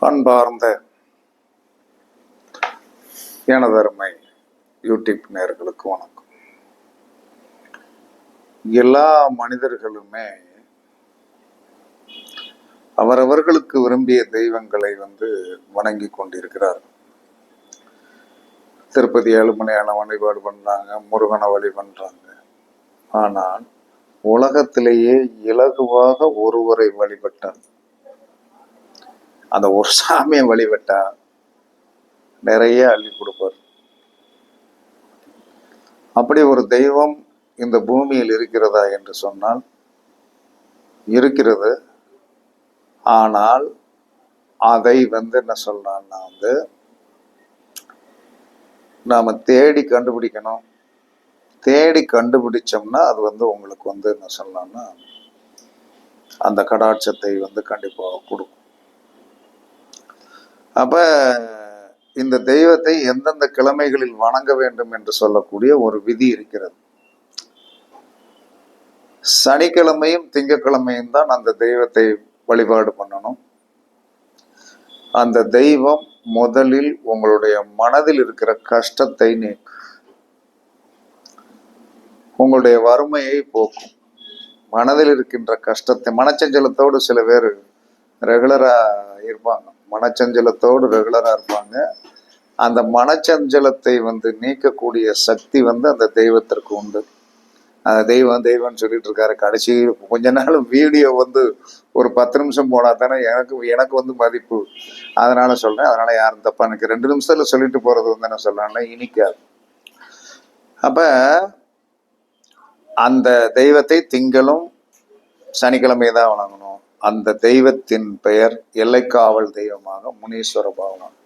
அன்பார்ந்த எனதருமை யூடியூப் நேயர்களுக்கு வணக்கம். எல்லா மனிதர்களுமே அவரவர்களுக்கு விரும்பிய தெய்வங்களை வணங்கி கொண்டிருக்கிறார். திருப்பதி ஏழுமலையான வழிபாடு பண்றாங்க, முருகனை வழி பண்றாங்க. ஆனால் உலகத்திலேயே இலகுவாக ஒருவரை வழிபட்டார், அந்த ஒரு சாமியை வழிபட்டா நிறைய அள்ளி கொடுப்பார். அப்படி ஒரு தெய்வம் இந்த பூமியில் இருக்கிறதா என்று சொன்னால் இருக்கிறது. ஆனால் அதை என்ன சொல்றான்னா நாம தேடி கண்டுபிடிக்கணும். தேடி கண்டுபிடிச்சோம்னா அது உங்களுக்கு என்ன சொல்லலாம்னா அந்த கடாட்சத்தை கண்டிப்பாக கொடுக்கும். அப்ப இந்த தெய்வத்தை எந்தெந்த கிழமைகளில் வணங்க வேண்டும் என்று சொல்லக்கூடிய ஒரு விதி இருக்கிறது. சனிக்கிழமையும் திங்கக்கிழமையும் தான் அந்த தெய்வத்தை வழிபாடு பண்ணணும். அந்த தெய்வம் முதலில் உங்களுடைய மனதில் இருக்கிற கஷ்டத்தை நீக்கும், உங்களுடைய வறுமையை போக்கும். மனதில் இருக்கின்ற கஷ்டத்தை, மனச்சஞ்சலத்தோடு சில பேர் ரெகுலரா இருப்பாங்க, மனச்சஞ்சலத்தோடு ரெகுலரா இருப்பாங்க. அந்த மனச்சஞ்சலத்தை நீக்கக்கூடிய சக்தி அந்த தெய்வத்திற்கு உண்டு. அந்த தெய்வம்னு சொல்லிட்டு இருக்காரு. கடைசி கொஞ்ச நாள் வீடியோ ஒரு 10 நிமிஷம் போனா தானே எனக்கு மதிப்பு. அதனால சொல்றேன். அதனால யாரும் தப்பா எனக்கு 2 நிமிஷத்துல சொல்லிட்டு போறது என்ன சொல்லலாம்னா இனிக்காது. அப்ப அந்த தெய்வத்தை திங்களும் சனிக்கிழமை தான் வணங்கணும். அந்த தெய்வத்தின் பெயர் எல்லைக்காவல் தெய்வமாக முனீஸ்வர பகவான்.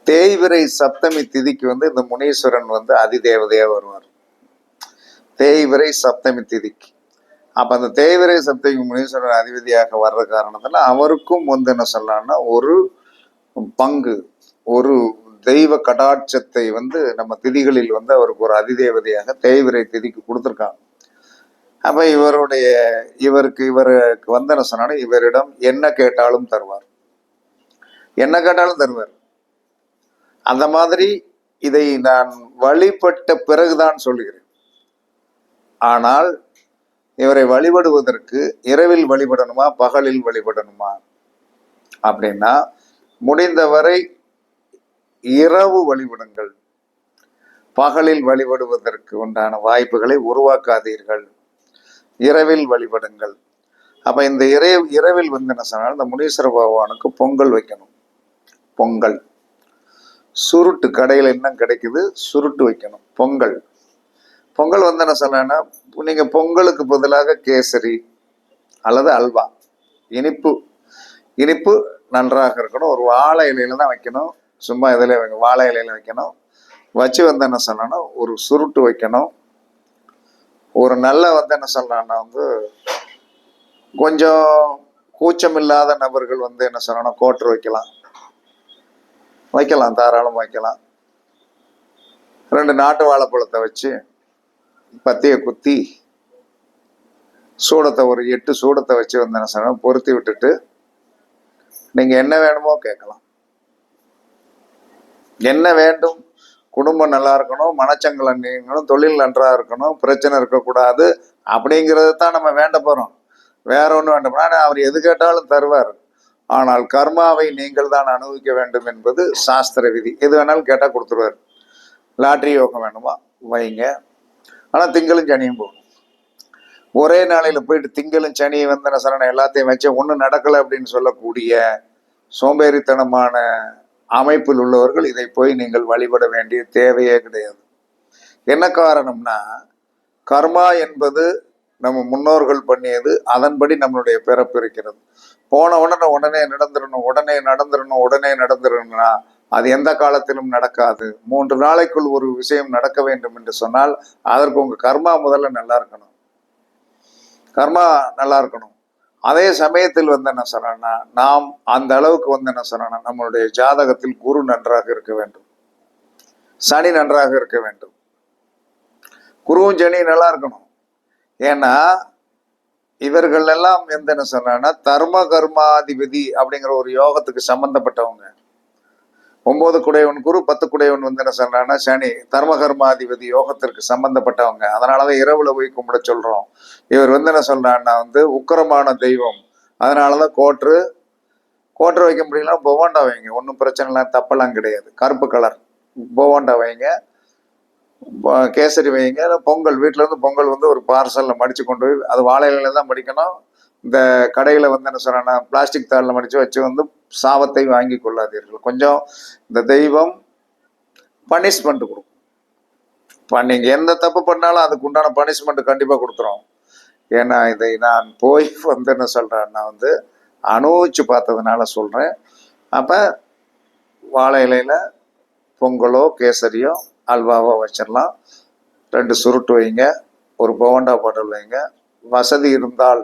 தேய்விரை சப்தமி திதிக்கு இந்த முனீஸ்வரன் அதிதேவதையா வருவார். தேய்விரை சப்தமி திதிக்கு. அப்ப அந்த தேய்விரை சப்தமி முனீஸ்வரன் அதிபதியாக வர்ற காரணத்துல அவருக்கும் என்ன சொல்லலாம்னா ஒரு பங்கு, ஒரு தெய்வ கடாட்சத்தை நம்ம திதிகளில் அவருக்கு ஒரு அதிதேவதையாக தேய்விரை திதிக்கு கொடுத்துருக்காங்க. அப்ப இவருக்கு என்ன சொன்னா இவரிடம் என்ன கேட்டாலும் தருவார், என்ன கேட்டாலும் தருவார். அந்த மாதிரி இதை நான் வழிபட்ட பிறகுதான் சொல்கிறேன். ஆனால் இவரை வழிபடுவதற்கு இரவில் வழிபடணுமா பகலில் வழிபடணுமா அப்படின்னா முடிந்தவரை இரவு வழிபடுங்கள். பகலில் வழிபடுவதற்கு உண்டான வாய்ப்புகளை உருவாக்காதீர்கள், இரவில் வழிபடுங்கள். அப்ப இந்த இரவில் என்ன சொன்னால் இந்த முனீஸ்வர பகவானுக்கு பொங்கல் வைக்கணும். பொங்கல் சுருட்டு கடையில் என்ன கிடைக்குது, சுருட்டு வைக்கணும். பொங்கல் என்ன சொன்னா நீங்க பொங்கலுக்கு பதிலாக கேசரி அல்லது அல்வா, இனிப்பு நன்றாக இருக்கணும். ஒரு வாழை இலையில தான் வைக்கணும், சும்மா இதில் வாழை இலையில வைக்கணும். வச்சு என்ன சொன்னா ஒரு சுருட்டு வைக்கணும். ஒரு நல்ல என்ன சொல்றான்னா கொஞ்சம் கூச்சம் இல்லாத நபர்கள் என்ன சொல்லணும் கோட்டர் வைக்கலாம், தாராளம் வைக்கலாம். 2 நாட்டு வாழைப்பழத்தை வச்சு பத்திய குத்தி சூடத்தை ஒரு 8 சூடத்தை வச்சு என்ன சொல்லணும் பொருத்தி விட்டுட்டு நீங்க என்ன வேணுமோ கேட்கலாம். என்ன வேண்டும், குடும்பம் நல்லா இருக்கணும், மனச்சங்கலம் நீங்கணும், தொழில் நன்றாக இருக்கணும், பிரச்சனை இருக்கக்கூடாது அப்படிங்கிறது தான் நம்ம வேண்ட போறோம். வேற ஒன்றும் வேண்டாம். அவர் எது கேட்டாலும் தருவார். ஆனால் கர்மாவை நீங்கள் தான் அனுபவிக்க வேண்டும் என்பது சாஸ்திர விதி. எது வேணாலும் கேட்டால் கொடுத்துருவார். லாட்ரி யோகம் வேணுமா வைங்க, ஆனால் திங்களும் சனியும் போகணும். ஒரே நாளையில் போயிட்டு திங்களும் சனியை என்ன சரணம் எல்லாத்தையும் வச்சு ஒன்றும் நடக்கலை அப்படின்னு சொல்லக்கூடிய சோம்பேறித்தனமான அமைப்பில் உள்ளவர்கள் இதை போய் நீங்கள் வழிபட வேண்டிய தேவையே கிடையாது. என்ன காரணம்னா கர்மா என்பது நம்ம முன்னோர்கள் பண்ணியது, அதன்படி நம்மளுடைய பிறப்பு இருக்கிறது. போன உடனே நடந்துடணும்னா அது எந்த காலத்திலும் நடக்காது. 3 நாளைக்குள் ஒரு விஷயம் நடக்க வேண்டும் என்று சொன்னால் அதற்கு உங்க கர்மா முதல்ல நல்லா இருக்கணும். கர்மா நல்லா இருக்கணும். அதே சமயத்தில் என்ன சொன்னா நாம் அந்த அளவுக்கு என்ன சொன்னா நம்மளுடைய ஜாதகத்தில் குரு நன்றாக இருக்க வேண்டும், சனி நன்றாக இருக்க வேண்டும், குருவும் சனி நல்லா இருக்கணும். ஏன்னா இவர்கள் எல்லாம் என்ன சொன்னா தர்ம கர்மாதிபதி அப்படிங்கிற ஒரு யோகத்துக்கு சம்பந்தப்பட்டவங்க. 9 குடையவன் குரு, 10 குடையவன் என்ன சொல்றான்னா சனி, தர்ம கர்மாதிபதி யோகத்திற்கு சம்பந்தப்பட்டவங்க. அதனாலதான் இரவுல போய் கும்பிட சொல்றோம். இவர் என்ன சொல்றான்னா உக்கிரமான தெய்வம். அதனாலதான் கோட்ரு வைக்க முடியல, பொவாண்டா வைங்க, ஒன்றும் பிரச்சனை இல்லை, தப்பெல்லாம் கிடையாது. கருப்பு கலர் பொவாண்டா வைங்க, கேசரி வைங்க. பொங்கல் வீட்டுல இருந்து பொங்கல் ஒரு பார்சல்ல மடிச்சு கொண்டு போய், அது வாழையில தான் மடிக்கணும். இந்த கடையில என்ன சொல்றாங்கன்னா பிளாஸ்டிக் தாளில் மடிச்சு வச்சு சாபத்தை வாங்கி கொள்ளாதீர்கள். கொஞ்சம் இந்த தெய்வம் பனிஷ்மெண்ட் கொடுக்கும். நீங்க எந்த தப்பு பண்ணாலும் அதுக்கு உண்டான பனிஷ்மெண்ட் கண்டிப்பா கொடுத்துரும். ஏன்னா இதை நான் போய் என்ன சொல்றேன்னா அனுபவிச்சு பார்த்ததுனால சொல்றேன். அப்ப வாழை இலையில பொங்கலோ கேசரியோ அல்வாவோ வச்சிடலாம். 2 சுருட்டு வைங்க, ஒரு போண்டா பாட்டில் வைங்க. வசதி இருந்தால்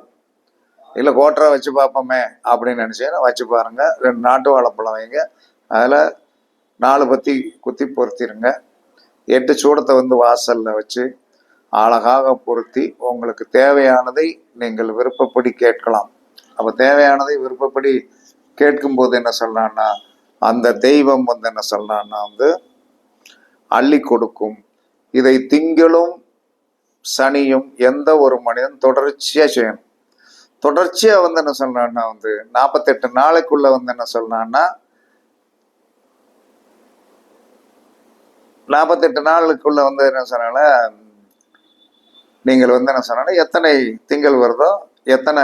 இல்லை கோட்டரை வச்சு பார்ப்போமே அப்படின்னு நினச்சேன்னா வச்சு பாருங்க. 2 நாட்டு வாழைப்பழம் வைங்க, அதில் 4 பத்தி குத்தி பொருத்திடுங்க. 8 சூடத்தை வாசல்ல வச்சு அழகாக பொருத்தி உங்களுக்கு தேவையானதை நீங்கள் விருப்பப்படி கேட்கலாம். அப்போ தேவையானதை விருப்பப்படி கேட்கும்போது என்ன சொல்றான்னா அந்த தெய்வம் என்ன சொல்றான்னா அள்ளி கொடுக்கும். இதை திங்களும் சனியும் எந்த ஒரு மனிதன் தொடர்ச்சியா செய்யணும். தொடர்ச்சியா என்ன சொல்றான்னா 48 நாளைக்குள்ள என்ன சொல்றான்னா 48 நாளுக்குள்ள என்ன சொன்னால நீங்கள் என்ன சொன்னா எத்தனை திங்கள் வருதோ எத்தனை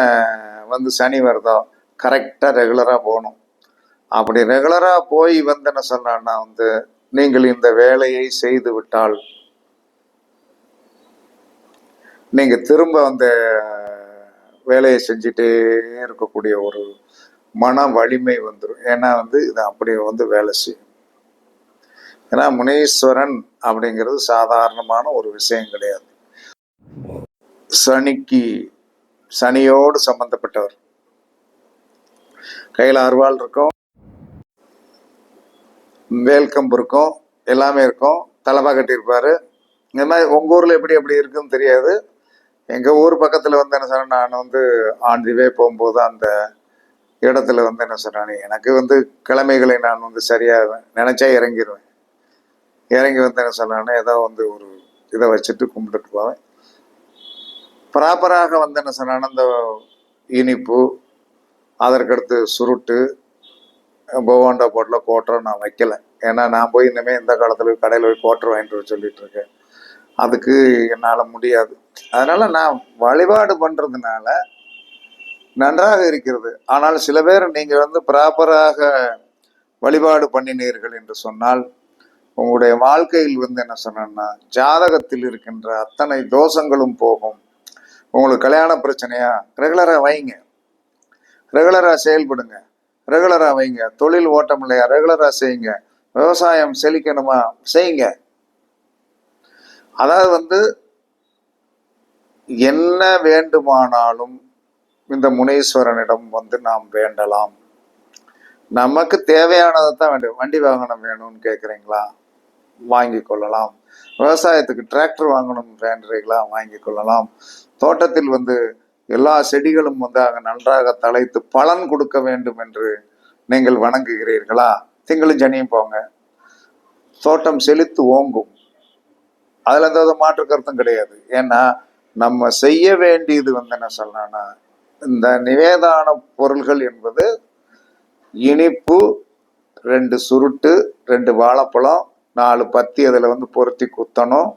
சனி வருதோ கரெக்டா ரெகுலரா போகணும். அப்படி ரெகுலரா போய் என்ன சொன்னா நீங்கள் இந்த வேலையை செய்து விட்டால் நீங்க திரும்ப வேலையை செஞ்சுட்டே இருக்கக்கூடிய ஒரு மன வலிமை வந்துடும். ஏன்னா இது அப்படி வேலை செய்யும். ஏன்னா முனீஸ்வரன் அப்படிங்கிறது சாதாரணமான ஒரு விஷயம் கிடையாது. சனியோடு சம்பந்தப்பட்டவர். கையில அருவாள் இருக்கும், வேல்கம்பு இருக்கும், எல்லாமே இருக்கும், தலைப்பா கட்டியிருப்பாரு. இந்த மாதிரி உங்க ஊர்ல எப்படி இருக்குன்னு தெரியாது. எங்க ஊர் பக்கத்துல என்ன சொன்ன, நான் ஆன் தி வே போகும்போது அந்த இடத்துல என்ன சொன்னானே, எனக்கு கிழமைகளை நான் சரியா நினைச்சா இறங்கிடுவேன். இறங்கி என்ன சொன்னானே ஏதோ ஒரு இதை வச்சுட்டு கும்பிட்டுட்டு போவேன். ப்ராப்பராக என்ன சொன்னான அந்த இனிப்பு, அதற்கடுத்து சுருட்டு, போவாண்டா போட்டில் கோட்டரை நான் வைக்கல. ஏன்னா நான் போய் இனிமேல் இந்த காலத்துல கடையில் போய் கோட்டர் வாங்கிட்டு சொல்லிட்டு இருக்கேன். அதுக்கு என்னால் முடியாது. அதனால நான் வழிபாடு பண்றதுனால நன்றாக இருக்கிறது. ஆனால் சில பேர் நீங்க ப்ராப்பராக வழிபாடு பண்ணினீர்கள் என்று சொன்னால் உங்களுடைய வாழ்க்கையில் என்ன சொன்னா ஜாதகத்தில் இருக்கின்ற அத்தனை தோஷங்களும் போகும். உங்களுக்கு கல்யாண பிரச்சனையா, ரெகுலரா வைங்க, ரெகுலரா செயல்படுங்க, ரெகுலரா வைங்க. தொழில் ஓட்டம் இல்லையா, ரெகுலரா செய்யுங்க. விவசாயம் செழிக்கணுமா, செய்யுங்க. அதாவது என்ன வேண்டுமானாலும் இந்த முனீஸ்வரனிடம் நாம் வேண்டலாம். நமக்கு தேவையானதை தான் வேண்டும். வண்டி வாகனம் வேணும்னு கேட்குறீங்களா, வாங்கி கொள்ளலாம். விவசாயத்துக்கு டிராக்டர் வாங்கணும் வேண்டுறீங்களா, வாங்கி கொள்ளலாம். தோட்டத்தில் எல்லா செடிகளும் அங்கே நன்றாக தழைத்து பலன் கொடுக்க வேண்டும் என்று நீங்கள் வணங்குகிறீர்களா, திங்களும் சனியும் போங்க, தோட்டம் செழித்து ஓங்கும். அதுல எந்த மாற்று கருத்தும் கிடையாது. ஏன்னா நம்ம செய்ய வேண்டியது என்ன சொல்லனா, இந்த நிவேதான பொருள்கள் என்பது இனிப்பு, 2 சுருட்டு, 2 வாழைப்பழம், 4 பத்தி அதில் பொருத்தி குத்தணும்.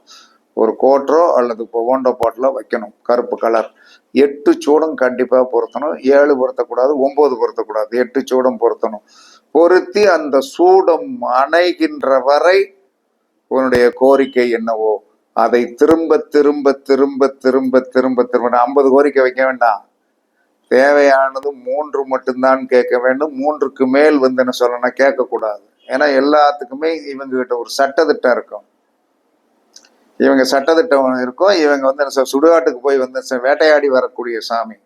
ஒரு கோட்டரோ அல்லது பொவோண்டோ பாட்டிலோ வைக்கணும், கருப்பு கலர். 8 சூடம் கண்டிப்பாக பொருத்தணும். 7 பொருத்தக்கூடாது, 9 பொருத்தக்கூடாது, 8 சூடம் பொருத்தணும். பொருத்தி அந்த சூடம் அணைகின்ற வரை உன்னுடைய கோரிக்கை என்னவோ அதை திரும்ப திரும்ப திரும்ப திரும்ப திரும்ப திரும்ப 50 கோரிக்கை வைக்க வேண்டாம். தேவையானது 3 மட்டும்தான் கேட்க வேண்டும். 3க்கு மேல் என்ன சொல்லணும் கேட்கக்கூடாது. ஏன்னா எல்லாத்துக்குமே இவங்க கிட்ட ஒரு சட்டத்திட்டம் இருக்கும். இவங்க சட்டத்திட்டம் இருக்கும். இவங்க சுடுகாட்டுக்கு போய் வேட்டையாடி வரக்கூடிய சாமி.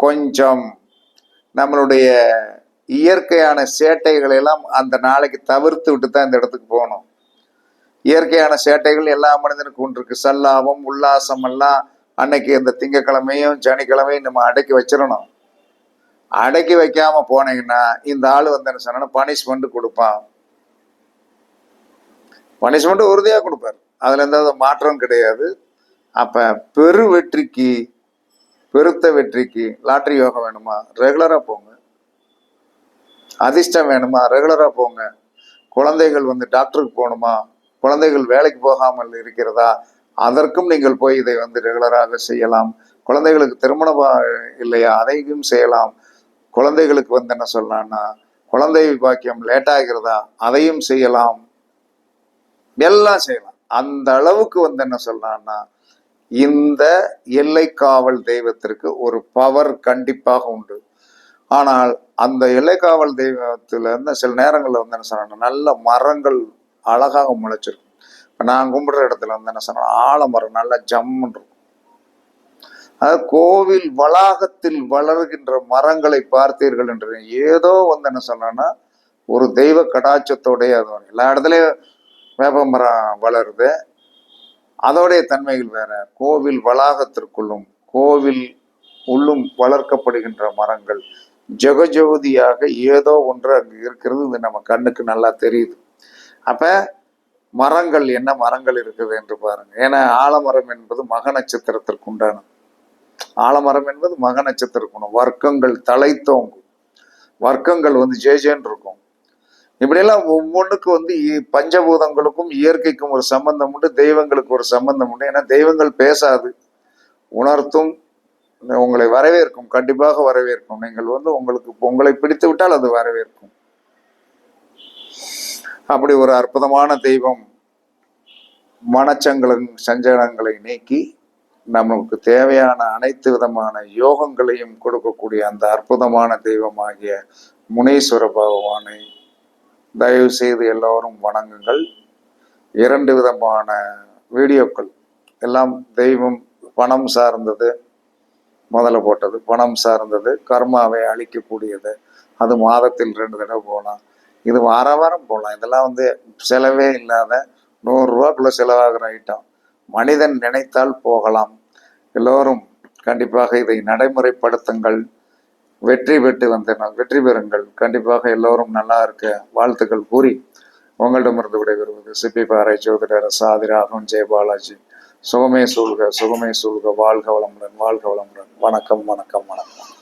கொஞ்சம் நம்மளுடைய இயற்கையான சேட்டைகளை எல்லாம் அந்த நாளைக்கு தவிர்த்து விட்டு தான் இந்த இடத்துக்கு போகணும். இயற்கையான சேட்டைகள் எல்லா மனிதனுக்கும் ஒன்று இருக்கு. சல்லாபம், உல்லாசம் எல்லாம் அன்னைக்கு இந்த திங்கக்கிழமையும் சனிக்கிழமையும் நம்ம அடக்கி வச்சிடணும். அடக்கி வைக்காம போனீங்கன்னா இந்த ஆள் வந்து என்ன சொன்னா பனிஷ்மெண்ட் கொடுப்பான். பனிஷ்மெண்ட் உறுதியா கொடுப்பார், அதுல எந்த மாற்றம் கிடையாது. அப்ப பெரு வெற்றிக்கு, பெருத்த வெற்றிக்கு லாட்டரி யோகம் வேணுமா, ரெகுலரா போங்க. அதிர்ஷ்டம் வேணுமா, ரெகுலரா போங்க. குழந்தைகள் வந்து டாக்டருக்கு போகணுமா, குழந்தைகள் வேலைக்கு போகாமல் இருக்கிறதா, அதற்கும் நீங்கள் போய் இதை வந்து ரெகுலராக செய்யலாம். குழந்தைகளுக்கு திருமணம் இல்லையா, அதையும் செய்யலாம். குழந்தைகளுக்கு வந்து என்ன சொல்லலாம்னா குழந்தை பாக்கியம் லேட் ஆகிறதா, அதையும் செய்யலாம். எல்லாம் செய்யலாம். அந்த அளவுக்கு வந்து என்ன சொல்லலாம்னா இந்த எல்லை காவல் தெய்வத்திற்கு ஒரு பவர் கண்டிப்பாக உண்டு. ஆனால் அந்த எல்லைக்காவல் தெய்வத்துல இருந்து சில நேரங்கள்ல வந்து என்ன சொன்னா நல்ல மரங்கள் அழகாக முளைச்சிருக்கும். இப்போ நான் கும்பிடுற இடத்துல வந்து என்ன சொன்னா ஆலமரம் நல்லா ஜம்முன்னு இருக்கும். அதாவது கோவில் வளாகத்தில் வளர்கின்ற மரங்களை பார்த்தீர்கள் என்று ஏதோ வந்து என்ன சொன்னா ஒரு தெய்வ கடாட்சத்தோடைய அது எல்லா இடத்துலயும் வேப்ப மரம் வளருது, அதோடைய தன்மைகள் வேற. கோவில் வளாகத்திற்குள்ளும் கோவில் உள்ளும் வளர்க்கப்படுகின்ற மரங்கள் ஜெகஜோதியாக ஏதோ ஒன்று அங்கு இருக்கிறது, இது நம்ம கண்ணுக்கு நல்லா தெரியுது. அப்ப மரங்கள் என்ன மரங்கள் இருக்குது என்று பாருங்க. ஏன்னா ஆலமரம் என்பது மக நட்சத்திரத்திற்கு உண்டானது. ஆலமரம் என்பது மக நட்சத்திரம். வர்க்கங்கள் தலைத்தோங்கும், வர்க்கங்கள் வந்து ஜேஜேன்னு இருக்கும். இப்படியெல்லாம் ஒவ்வொன்றுக்கும் வந்து பஞ்சபூதங்களுக்கும் இயற்கைக்கும் ஒரு சம்பந்தம் உண்டு, தெய்வங்களுக்கு ஒரு சம்பந்தம் உண்டு. ஏன்னா தெய்வங்கள் பேசாது, உணர்த்தும், உங்களை வரவேற்கும், கண்டிப்பாக வரவேற்கும். நீங்கள் வந்து உங்களை பிடித்து விட்டால் அது வரவேற்கும். அப்படி ஒரு அற்புதமான தெய்வம் மனச்சங்களின் சஞ்சலங்களை நீக்கி நமக்கு தேவையான அனைத்து விதமான யோகங்களையும் கொடுக்கக்கூடிய அந்த அற்புதமான தெய்வமாகிய முனீஸ்வர பகவானை தயவு செய்து எல்லோரும் வணங்குங்கள். 2 விதமான வீடியோக்கள் எல்லாம் தெய்வம் பணம் சார்ந்தது, முதல்ல போட்டது பணம் சார்ந்தது, கர்மாவை அழிக்கக்கூடியது. அது மாதத்தில் 2 தடவை போகலாம், இது வார வாரம் போகலாம். இதெல்லாம் வந்து செலவே இல்லாத 100 ரூபாக்குள்ள செலவாகிற ஐட்டம். மனிதன் நினைத்தால் போகலாம். எல்லோரும் கண்டிப்பாக இதை நடைமுறைப்படுத்துங்கள். வெற்றி பெறுங்கள். கண்டிப்பாக எல்லோரும் நல்லா இருக்க வாழ்த்துக்கள் கூறி உங்களிடமிருந்து விடைபெறுவது சிப்பிபாறை ஜோதிடர் சாதிராகும் ஜெயபாலாஜி. சுகமே சூழ்க, சுகமே சூழ்க. வாழ்க வளமுடன், வாழ்க வளமுடன். வணக்கம், வணக்கம், வணக்கம்.